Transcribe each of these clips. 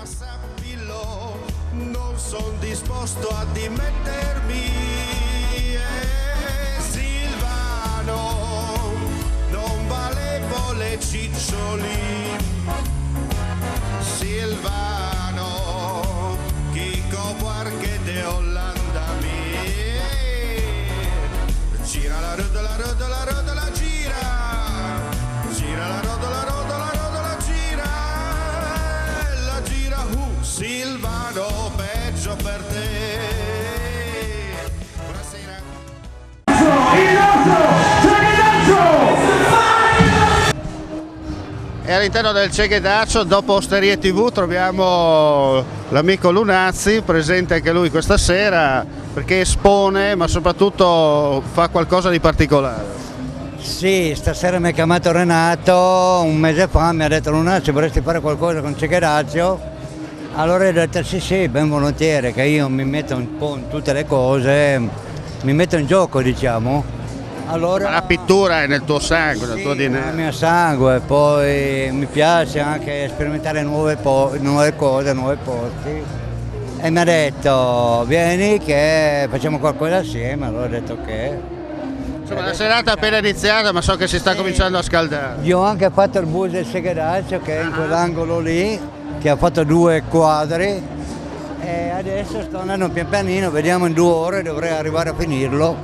Ma sappilo, non sono disposto a dimettermi. Silvano, non valevo le ciccioli. Silvano, Chico Buarque de Hollanda mi. Gira la roda, la roda, la roda, la gira. Gira la roda, la roda, la roda, la gira. La gira, Silvano, peggio per te. Buonasera. Il nostro E all'interno del Ceghedaccio, dopo Osterie TV, troviamo l'amico Lunazzi, presente anche lui questa sera, perché espone, ma soprattutto fa qualcosa di particolare. Sì, stasera mi ha chiamato Renato un mese fa, mi ha detto Lunazzi vorresti fare qualcosa con Ceghedaccio? Allora ho detto sì, ben volentieri, che io mi metto un po' in tutte le cose, mi metto in gioco, diciamo. Allora, Ma la pittura è nel tuo sangue, nel tuo nel DNA. mio sangue, poi mi piace anche sperimentare nuove cose, nuovi posti. E mi ha detto vieni che facciamo qualcosa assieme, allora ho detto ok. Insomma, la serata è appena iniziata, ma so che si sta cominciando a scaldare. Io ho anche fatto il bus del Ceghedaccio che è in quell'angolo lì, che ha fatto 2 quadri e adesso sto andando pian pianino, vediamo in 2 ore, dovrei arrivare a finirlo.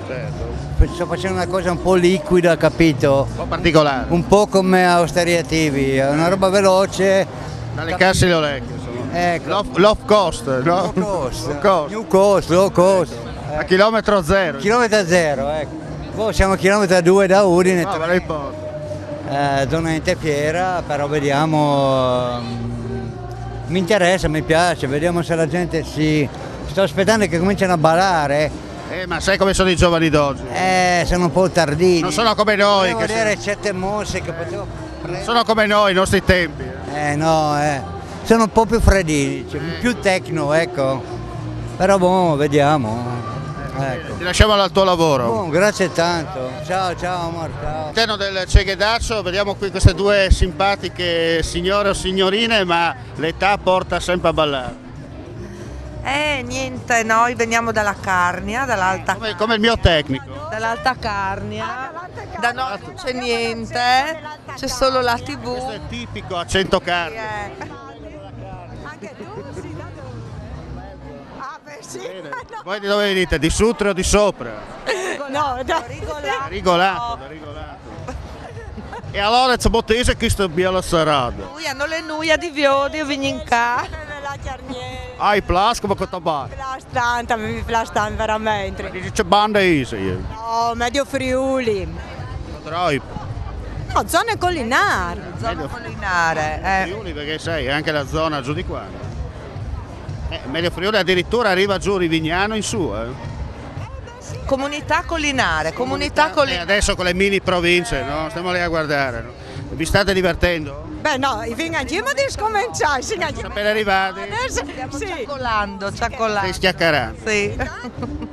Certo. Sto facendo una cosa un po' liquida, capito? Un po' particolare. Un po' come a Osterie TV, è una roba veloce. Dalle casse le orecchie, insomma. Ecco. Low cost, no? Low cost. Low cost. New cost, low cost. A chilometro zero. Chilometro zero, ecco. Poi siamo a chilometro 2 da Udine, No, ma non importa. zona Entefiera, però vediamo, mi interessa, mi piace, vediamo se la gente sto aspettando che cominciano a ballare, Ma sai come sono i giovani d'oggi? sono un po' tardini. Non sono come noi, Devo che vedere certe mosse che potevo prendere. sono come noi, i nostri tempi. Sono un po' più freddini, cioè, più tecno, ecco, però boh, vediamo. Ecco. Ti lasciamo al tuo lavoro. Boh, grazie tanto, ciao amor, ciao. All'interno del Ceghedaccio vediamo qui queste 2 simpatiche signore o signorine, ma l'età porta sempre a ballare. Niente, noi veniamo dalla Carnia, Come il mio tecnico. dall'Alta Carnia, da noi non c'è niente, c'è solo la Questo TV. è tipico a 100 carte. Anche tu? Sì, da dove? Ah, beh sì. Voi di dove venite? Di Sutri o di sopra? No, da Rigolato. E allora c'è bottese che sta bella serata. Lui hanno le nuia di Viodi, io vengo in ca. Hai plas come che tabacco? Plastante, mi plastante veramente. C'è banda easy. No, medio Friuli. Troip. No, zone collinari. Zona collinare. Friuli perché sai, è anche la zona giù di qua. Medio Friuli addirittura arriva giù Rivignano in su. Comunità collinare, E adesso con le mini province, no? Stiamo lì a guardare. No? Vi state divertendo? Beh no, i fingangi ma devi scominciare, si Siamo appena arrivati. Stiamo Sì, ciaccolando. Stai schiaccherando. Sì.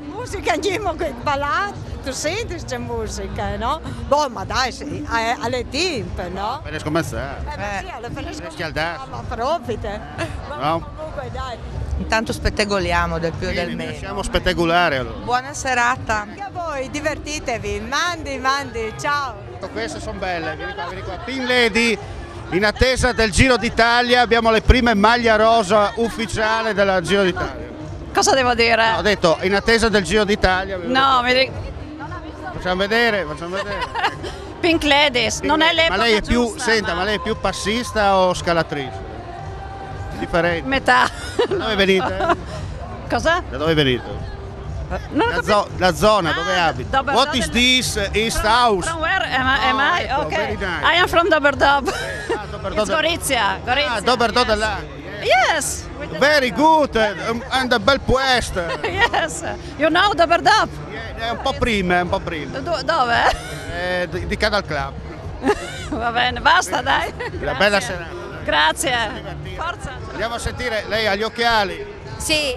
musica andiamo con ballare, tu senti c'è musica, no? Boh, ma dai, sì, alle timpe, no? Per scommessare. Sì, alla fine scaldarsi. ma profite. Ma No? comunque dai. Intanto spettegoliamo del più e del meno. Lasciamo spettacolare allora. Buona serata. Anche a voi, divertitevi, mandi, ciao. Queste sono belle, vieni qua. Pin Lady, in attesa del Giro d'Italia abbiamo le prime maglia rosa ufficiale del Giro d'Italia. Cosa devo dire? No, ho detto in attesa del Giro d'Italia. No, Facciamo vedere. Pink Ladies, non è l'epoca Ma lei è più, giusta, senta, ma lei è più passista o scalatrice? Differente. metà. Da dove venite? Cosa? Da dove venite? Non ho capito. La zona dove abiti. Dober- What is this East House? From where am I? ecco, Okay. very nice. I am from Doberdob. Doberdob. It's Gorizia. Ah, Doberdob yes. là. Yes. Very good, and a bel puesto. Yes. You know Doberdob? È un po' prima. Dove? Di Canal Club. Va bene, basta dai. Una bella serata. Grazie. Forza. Andiamo a sentire, lei ha gli occhiali, Sì,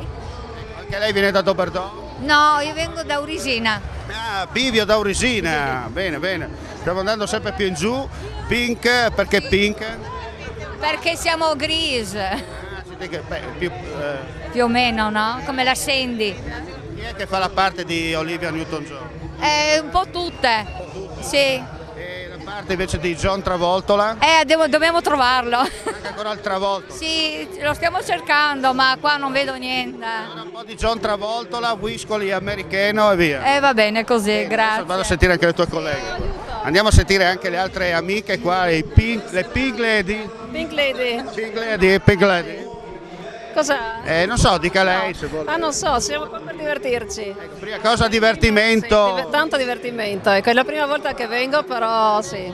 anche lei viene da Doberdob? no, io vengo da Urisina. Ah, Bivio da Urisina, bene. Stiamo andando sempre più in giù. Pink, perché Pink? Perché siamo gris. Più o meno, no? Come la Sandy. Chi è che fa la parte di Olivia Newton-John? Un po' tutte. Sì. E la parte invece di John Travolta? Dobbiamo trovarlo. Anche ancora il Travolta. Sì, lo stiamo cercando, ma qua non vedo niente. Allora, un po' di John Travolta, Wiscoli americano e via. Va bene così, Adesso grazie. vado a sentire anche le tue colleghe. Andiamo a sentire anche le altre amiche qua, le Pink Lady. Pink Lady. Pink Lady. Cos'è? Non so, dica lei se vuole. Non so, siamo qua per divertirci. Prima cosa divertimento. Sì, tanto divertimento. Ecco, è la prima volta che vengo, però sì,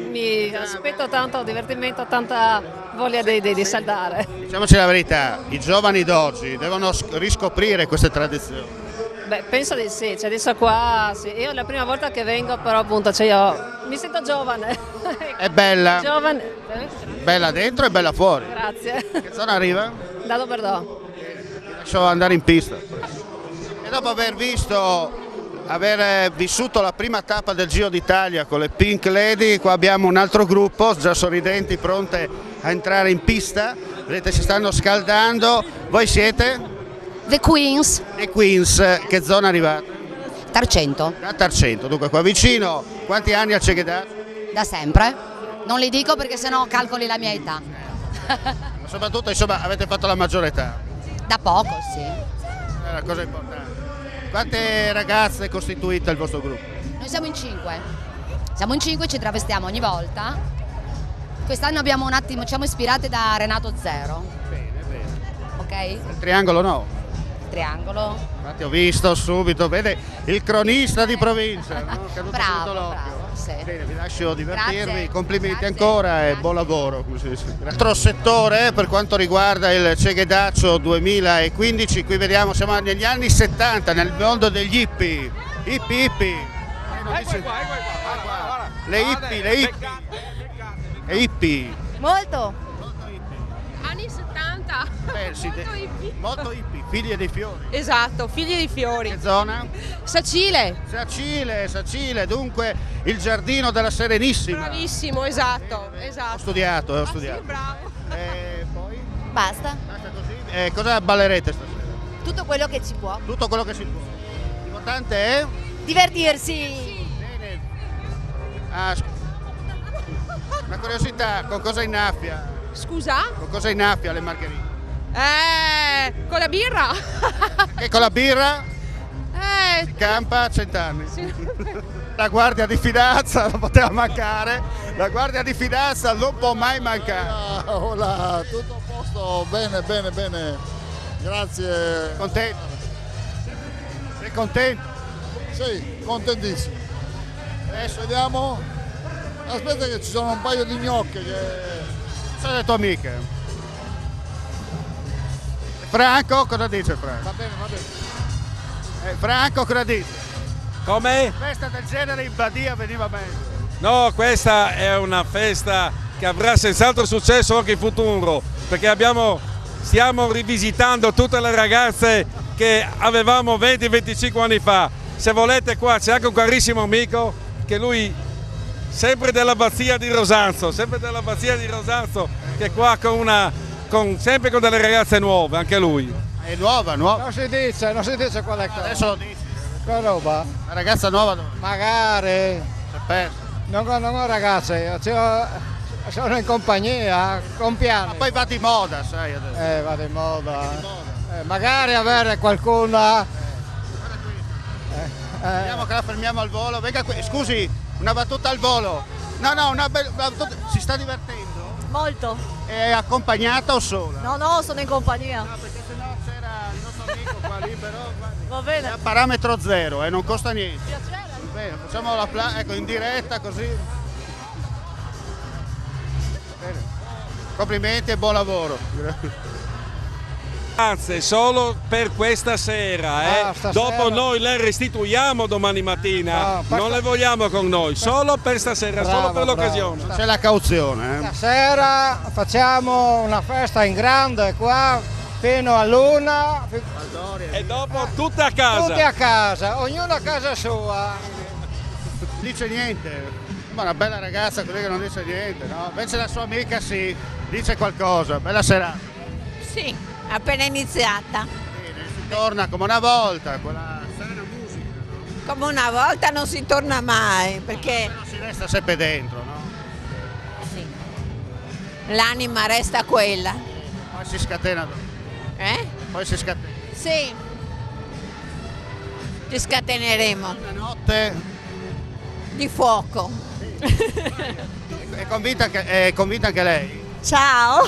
mi aspetto tanto divertimento, tanta voglia di saltare. Diciamoci la verità, i giovani d'oggi devono riscoprire queste tradizioni. Beh, penso di sì, cioè adesso qua, sì. Io è la prima volta che vengo, però appunto mi sento giovane. È bella. Giovane. Bella dentro e bella fuori. Grazie. Che zona arriva? Da Doberdò. Lascio andare in pista. E dopo aver vissuto la prima tappa del Giro d'Italia con le Pink Lady, qua abbiamo un altro gruppo, già sorridenti, pronte a entrare in pista. Vedete, si stanno scaldando. Voi siete? The Queens. Le Queens, che zona arrivate? Tarcento. Da Tarcento, dunque qua vicino. Quanti anni al Ceghedato? Da sempre. Non li dico perché sennò calcoli la mia età. Ma soprattutto, insomma, avete fatto la maggiore età. Da poco, sì. È una cosa importante. Quante ragazze costituite il vostro gruppo? Noi siamo in 5. Siamo in 5, ci travestiamo ogni volta. Quest'anno abbiamo un attimo, ci siamo ispirate da Renato Zero. Bene, bene. Ok? Il triangolo no? Triangolo. Infatti ho visto subito, vede, il cronista di provincia, no? Bravo, sì. Bene, vi lascio divertirvi, Grazie, complimenti grazie, ancora e grazie. buon lavoro. Altro settore per quanto riguarda il Ceghedacio 2015, qui vediamo, siamo negli anni 70, nel mondo degli hippie. Hippie, hippie. Le hippie, le hippie. Le hippie. Molto. Anni 70. Molto hippie, figlie dei fiori. Esatto, figli di fiori. Che zona? Sacile. Sacile, dunque il giardino della Serenissima. Bravissimo, esatto, Ho esatto. studiato, ho Ah, studiato. sì, bravo. Basta. Basta così? Cosa ballerete stasera? Tutto quello che ci può. Tutto quello che si può. L'importante è? Divertirsi. Bene. Una curiosità, con cosa innaffia? Scusa? Con cosa innaffia le margherite? Con la birra. Che con la birra si campa a 100 anni. La guardia di finanza non poteva mancare, la guardia di finanza non può mai mancare. Hola, tutto a posto, bene, bene, bene, grazie. Contento? Sei contento? Sì, contentissimo. Adesso Vediamo, aspetta che ci sono un paio di gnocche che... sono le tue amiche. Franco, cosa dice Franco? Va bene, va bene. Franco, cosa dice? Come? Festa del genere in Badia veniva meglio. No, questa è una festa che avrà senz'altro successo anche in futuro, perché stiamo rivisitando tutte le ragazze che avevamo 20-25 anni fa. Se volete qua c'è anche un carissimo amico che lui sempre dell'abbazia di Rosanzo, che è qua sempre con delle ragazze nuove, anche lui. È nuova, nuova. Non si dice qual è Adesso lo dici. quella roba. Una ragazza nuova dove? Magari. Si è persa. Non ho ragazze, sono in compagnia, con piani. Ma poi va di moda, sai adesso. Vado in moda. Magari avere qualcuna. Vediamo che la fermiamo al volo. Venga qui. Scusi, una battuta al volo. No, una battuta. Si sta divertendo? Molto. È accompagnata o sola? No, sono in compagnia. No, perché sennò c'era il nostro amico qua libero. Va È bene. a parametro zero, non costa niente. Piacere. Bene, facciamo ecco, in diretta così. Bene. Complimenti e buon lavoro. Grazie, solo per questa sera. Stasera. Dopo noi le restituiamo domani mattina, non le vogliamo con noi, solo per stasera, solo per l'occasione. C'è la cauzione. Stasera facciamo una festa in grande qua fino all'una. E dopo tutte a casa. Tutti a casa, ognuno a casa sua. Non dice niente. Ma una bella ragazza così che non dice niente, no? Invece la sua amica sì, dice qualcosa. Bella serata. Sì, appena iniziata. Si torna come una volta, quella sana musica, no? Come una volta non si torna mai, perché Però si resta sempre dentro, no? sì, l'anima resta quella. Poi si scatena dopo. Poi si scatena. Sì, ci scateneremo. Una notte Di fuoco. è convinta anche lei? Ciao!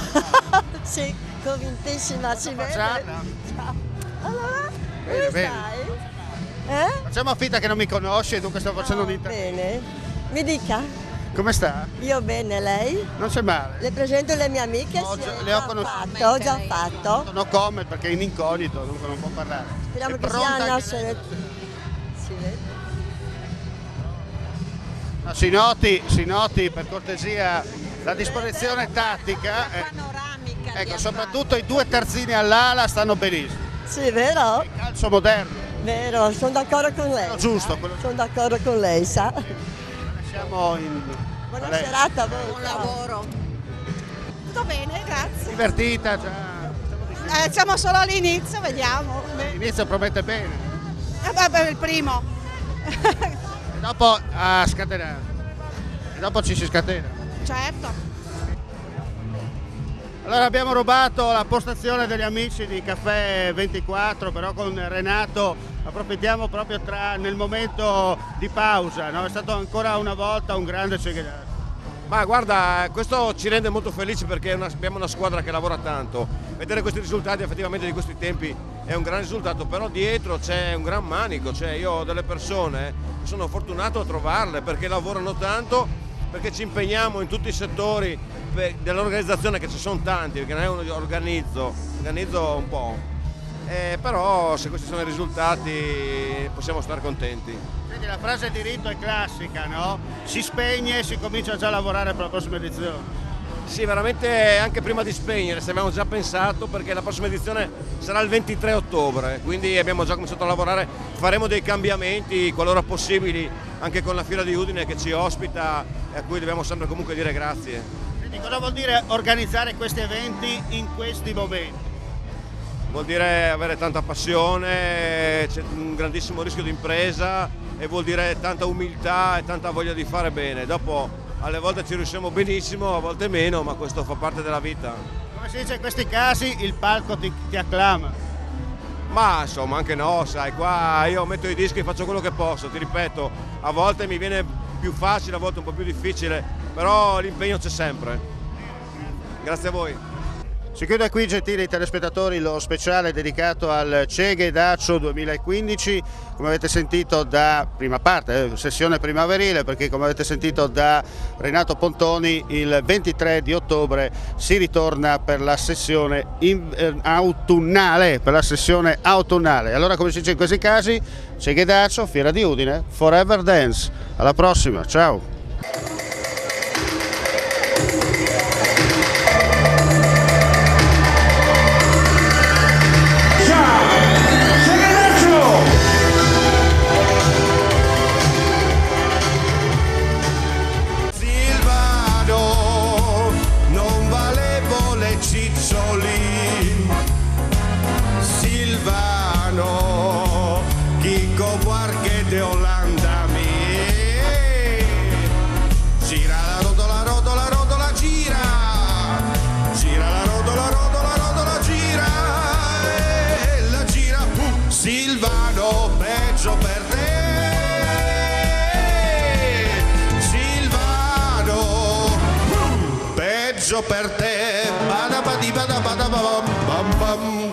Sì, convintissima, si vede. Ciao. Allora, Bene, come bene. stai? Facciamo finta che non mi conosci e dunque sto facendo un intervento. Bene. Mi dica, Come sta? io bene, lei? Non c'è male. Le presento le mie amiche? Ho Sì, già- le ho già conosciute. fatto, ho già fatto. No comment perché è in incognito, dunque non può parlare. Speriamo È che pronta siano anche se lei? si vede. No, si noti per cortesia la disposizione tattica. Ecco, soprattutto i due terzini all'ala stanno benissimo. Sì, vero? Il calcio moderno. Vero, sono d'accordo con lei. Giusto, Sono d'accordo con lei, sa. Siamo in... Buona a lei. serata a voi. Buon lavoro. Tutto bene, grazie. Divertita già. Siamo solo all'inizio, vediamo. L'inizio promette bene. Vabbè, il primo. E dopo a scatenare. E dopo ci si scatena. Certo. Allora abbiamo rubato la postazione degli amici di Caffè 24, però con Renato approfittiamo proprio nel momento di pausa, no? È stato ancora una volta un grande Ceghedaccio. Ma guarda, questo ci rende molto felici perché abbiamo una squadra che lavora tanto. Vedere questi risultati effettivamente di questi tempi è un gran risultato, però dietro c'è un gran manico, cioè io ho delle persone, sono fortunato a trovarle perché lavorano tanto, perché ci impegniamo in tutti i settori dell'organizzazione, che ci sono tanti, perché non è uno organizzo un po'. Però se questi sono i risultati possiamo stare contenti. Quindi la frase di rito è classica, no? Si spegne e si comincia già a lavorare per la prossima edizione. Sì, veramente anche prima di spegnere, se abbiamo già pensato, perché la prossima edizione sarà il 23 ottobre, quindi abbiamo già cominciato a lavorare, faremo dei cambiamenti qualora possibili anche con la Fiera di Udine che ci ospita e a cui dobbiamo sempre comunque dire grazie. Quindi cosa vuol dire organizzare questi eventi in questi momenti? Vuol dire avere tanta passione, c'è un grandissimo rischio di impresa e vuol dire tanta umiltà e tanta voglia di fare bene. Dopo alle volte ci riusciamo benissimo, a volte meno, ma questo fa parte della vita. Come si dice in questi casi, il palco ti acclama. Ma insomma anche no, sai, qua io metto i dischi e faccio quello che posso, ti ripeto, a volte mi viene più facile, a volte un po' più difficile, però l'impegno c'è sempre. Grazie a voi. Si chiude qui, gentili telespettatori, lo speciale dedicato al Ceghedaccio 2015, come avete sentito da prima parte, sessione primaverile, perché come avete sentito da Renato Pontoni il 23 di ottobre si ritorna per la sessione autunnale, Allora, come si dice in questi casi, Ceghedaccio, Fiera di Udine, Forever Dance. Alla prossima, ciao! Silvano, non valevo le ciccioli. Silvano, Chico Buarque de Olanda mi. Gira la rotola, rotola, rotola, gira. Gira la rotola, rotola, rotola, gira. E la gira, Silvano, peggio per te. Peggio per te, bada badi bada bada bam bam bam.